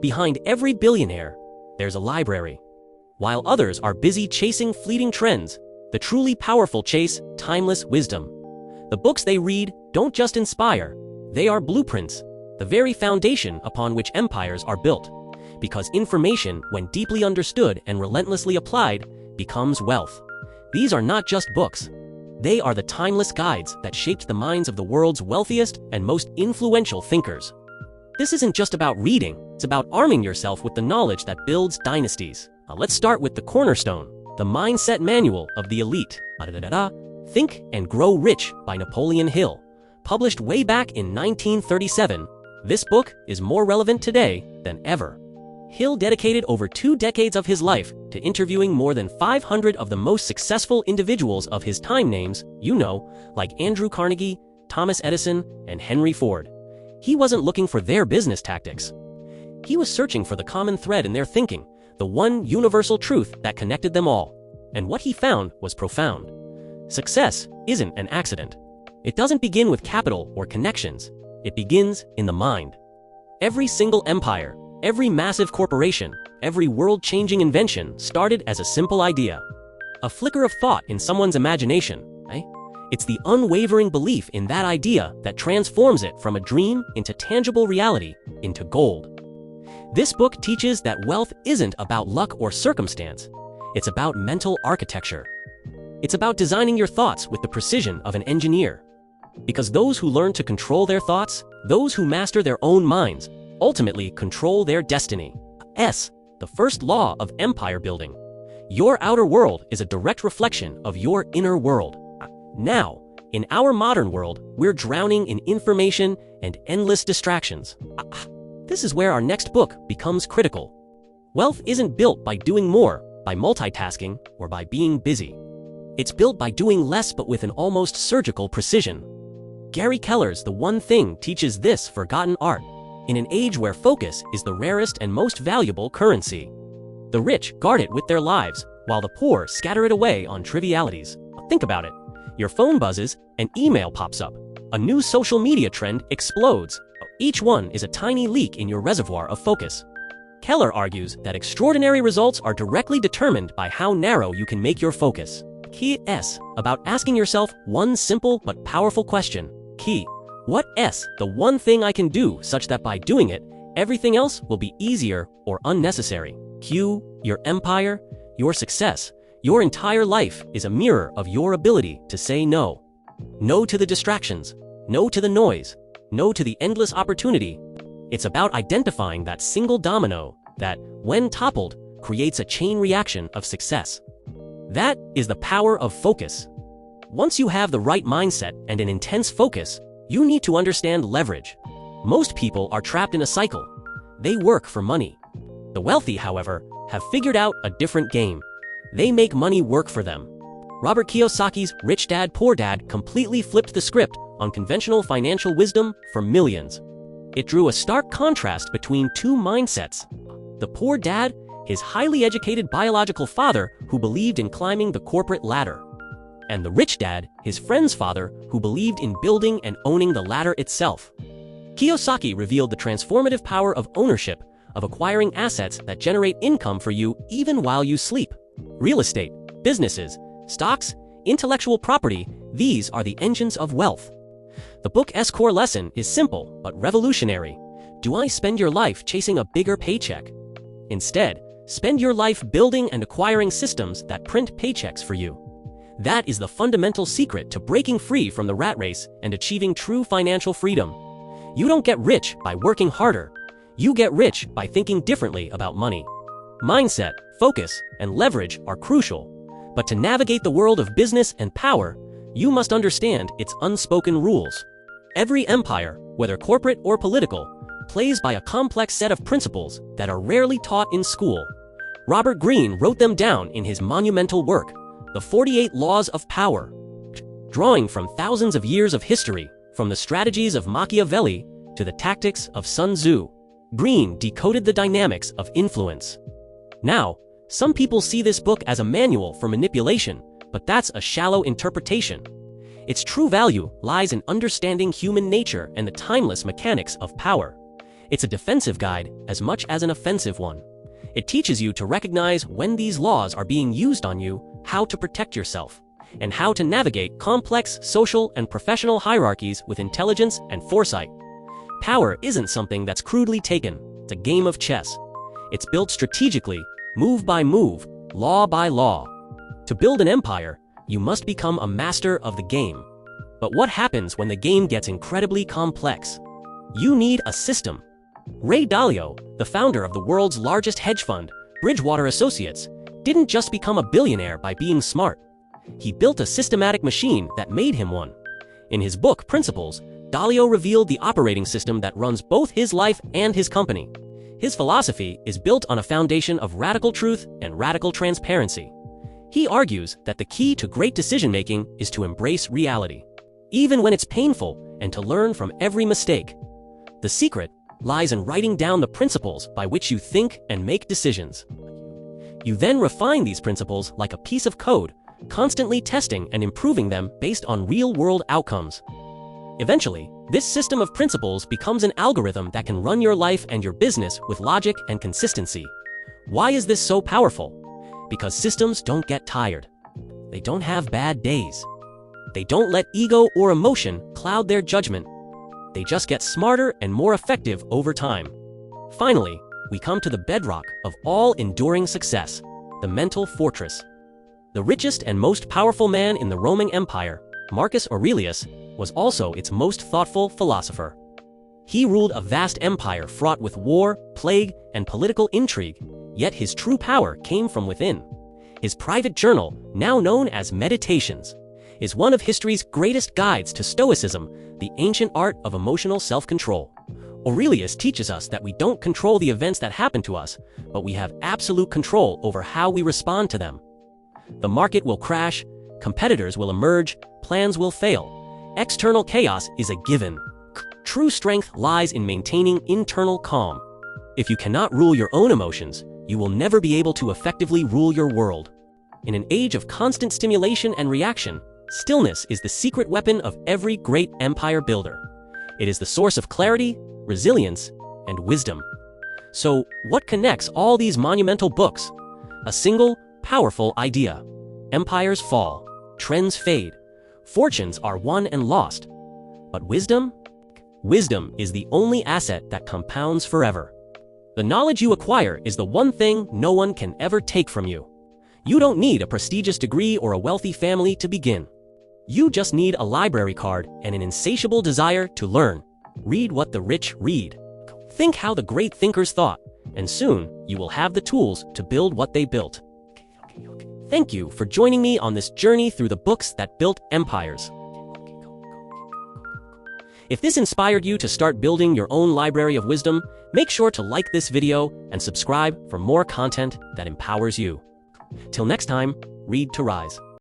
Behind every billionaire, there's a library. While others are busy chasing fleeting trends, the truly powerful chase timeless wisdom. The books they read don't just inspire, they are blueprints, the very foundation upon which empires are built. Because information, when deeply understood and relentlessly applied, becomes wealth. These are not just books. They are the timeless guides that shaped the minds of the world's wealthiest and most influential thinkers. This isn't just about reading, it's about arming yourself with the knowledge that builds dynasties. Let's start with the cornerstone, the mindset manual of the elite. Think and Grow Rich by Napoleon Hill. Published way back in 1937, this book is more relevant today than ever. Hill dedicated over 2 decades of his life to interviewing more than 500 of the most successful individuals of his time, names, like Andrew Carnegie, Thomas Edison, and Henry Ford. He wasn't looking for their business tactics. He was searching for the common thread in their thinking, the one universal truth that connected them all. And what he found was profound. Success isn't an accident. It doesn't begin with capital or connections. It begins in the mind. Every single empire, every massive corporation, every world-changing invention started as a simple idea. A flicker of thought in someone's imagination, right? It's the unwavering belief in that idea that transforms it from a dream into tangible reality, into gold. This book teaches that wealth isn't about luck or circumstance. It's about mental architecture. It's about designing your thoughts with the precision of an engineer. Because those who learn to control their thoughts, those who master their own minds, ultimately control their destiny. The first law of empire building. Your outer world is a direct reflection of your inner world. Now, in our modern world, we're drowning in information and endless distractions. This is where our next book becomes critical. Wealth isn't built by doing more, by multitasking, or by being busy. It's built by doing less but with an almost surgical precision. Gary Keller's The One Thing teaches this forgotten art, in an age where focus is the rarest and most valuable currency. The rich guard it with their lives, while the poor scatter it away on trivialities. Think about it. Your phone buzzes, an email pops up. A new social media trend explodes. Each one is a tiny leak in your reservoir of focus. Keller argues that extraordinary results are directly determined by how narrow you can make your focus. About asking yourself one simple but powerful question. What's the one thing I can do such that by doing it, everything else will be easier or unnecessary? Your empire, your success, your entire life is a mirror of your ability to say no. No to the distractions, no to the noise, no to the endless opportunity. It's about identifying that single domino that, when toppled, creates a chain reaction of success. That is the power of focus. Once you have the right mindset and an intense focus, you need to understand leverage. Most people are trapped in a cycle. They work for money. The wealthy, however, have figured out a different game. They make money work for them. Robert Kiyosaki's Rich Dad, Poor Dad completely flipped the script on conventional financial wisdom for millions. It drew a stark contrast between two mindsets. The poor dad, his highly educated biological father who believed in climbing the corporate ladder. And the rich dad, his friend's father, who believed in building and owning the ladder itself. Kiyosaki revealed the transformative power of ownership, of acquiring assets that generate income for you even while you sleep. Real estate, businesses, stocks, intellectual property, these are the engines of wealth. The book's core lesson is simple but revolutionary. Do I spend your life chasing a bigger paycheck? Instead, spend your life building and acquiring systems that print paychecks for you. That is the fundamental secret to breaking free from the rat race and achieving true financial freedom. You don't get rich by working harder. You get rich by thinking differently about money. Mindset, focus, and leverage are crucial. But to navigate the world of business and power, you must understand its unspoken rules. Every empire, whether corporate or political, plays by a complex set of principles that are rarely taught in school. Robert Greene wrote them down in his monumental work, The 48 Laws of Power. Drawing from thousands of years of history, from the strategies of Machiavelli to the tactics of Sun Tzu, Greene decoded the dynamics of influence. Now, some people see this book as a manual for manipulation, but that's a shallow interpretation. Its true value lies in understanding human nature and the timeless mechanics of power. It's a defensive guide as much as an offensive one. It teaches you to recognize when these laws are being used on you, how to protect yourself, and how to navigate complex social and professional hierarchies with intelligence and foresight. Power isn't something that's crudely taken. It's a game of chess. It's built strategically, move by move, law by law. To build an empire, you must become a master of the game. But what happens when the game gets incredibly complex? You need a system. Ray Dalio, the founder of the world's largest hedge fund, Bridgewater Associates, didn't just become a billionaire by being smart. He built a systematic machine that made him one. In his book, Principles, Dalio revealed the operating system that runs both his life and his company. His philosophy is built on a foundation of radical truth and radical transparency. He argues that the key to great decision-making is to embrace reality, even when it's painful, and to learn from every mistake. The secret lies in writing down the principles by which you think and make decisions. You then refine these principles like a piece of code, constantly testing and improving them based on real-world outcomes. Eventually, this system of principles becomes an algorithm that can run your life and your business with logic and consistency. Why is this so powerful? Because systems don't get tired. They don't have bad days. They don't let ego or emotion cloud their judgment. They just get smarter and more effective over time. Finally, we come to the bedrock of all enduring success, the mental fortress. The richest and most powerful man in the Roman Empire, Marcus Aurelius, was also its most thoughtful philosopher. He ruled a vast empire fraught with war, plague, and political intrigue, yet his true power came from within. His private journal, now known as Meditations, is one of history's greatest guides to Stoicism, the ancient art of emotional self-control. Aurelius teaches us that we don't control the events that happen to us, but we have absolute control over how we respond to them. The market will crash, competitors will emerge, plans will fail. External chaos is a given. True strength lies in maintaining internal calm. If you cannot rule your own emotions, you will never be able to effectively rule your world. In an age of constant stimulation and reaction, stillness is the secret weapon of every great empire builder. It is the source of clarity, resilience, and wisdom. So, what connects all these monumental books? A single, powerful idea. Empires fall, trends fade, fortunes are won and lost. But wisdom? Wisdom is the only asset that compounds forever. The knowledge you acquire is the one thing no one can ever take from you. You don't need a prestigious degree or a wealthy family to begin. You just need a library card and an insatiable desire to learn. Read what the rich read. Think how the great thinkers thought, and soon you will have the tools to build what they built. Thank you for joining me on this journey through the books that built empires. If this inspired you to start building your own library of wisdom, make sure to like this video and subscribe for more content that empowers you. Till next time, read to rise.